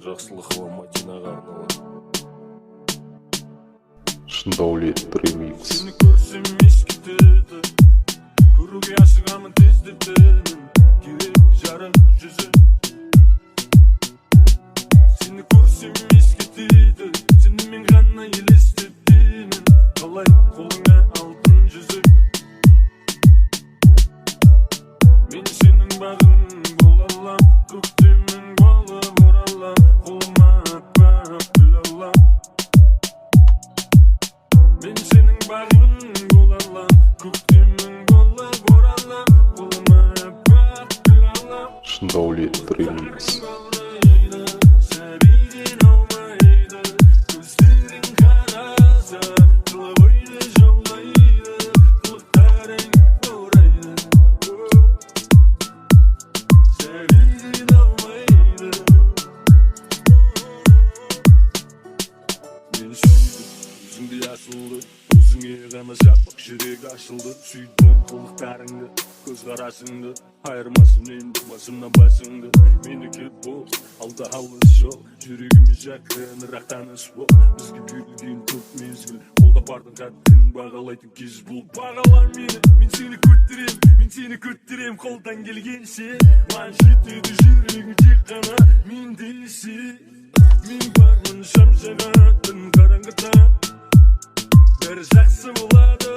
Жақсылықова Матинаға арналады. Шындаулет ремикс. Сені көрсем еш кетеді, көруге ашығамын тездетінің, керек жарық жүзі. Сені көрсем еш кетеді, сенімен ғана елестетемін, қалай қолыңа алтын жүзік. Мен сенің бағың бола алам, көктемің болып оралам, қолыма аппақ гүл алам. Мен сенің бағың бола алам, көктемің болып оралам, қолыма аппақ гүл алам. Шындаулет ремикс. Сәбиден аумайды, көздерің қараса, қылыбайды жаулайды, қылықтарың орайды. Сәбиден аумайды. Мен сүйдім, өзіңде ашылды, өзіңе ғана жапық жүрек ашылды. Сүйдім қылықтарыңды, көзқарасыңды, айырмасын енді басымнан басыңды. Менікі бол, алда алыс жол, жүрегіме жақын рақ таныс бол. Бізге берілген көп мезгіл, қолда бардың қаттың бағалайтын кез бұл. Бағала мені, мен сені көтерем, мен сені көтерем қолдан келгенше. Маған жетеді жүрегің тек қана мен десе. Мен бармын шам жағатын қараңғыда, бәрі жақсы болады.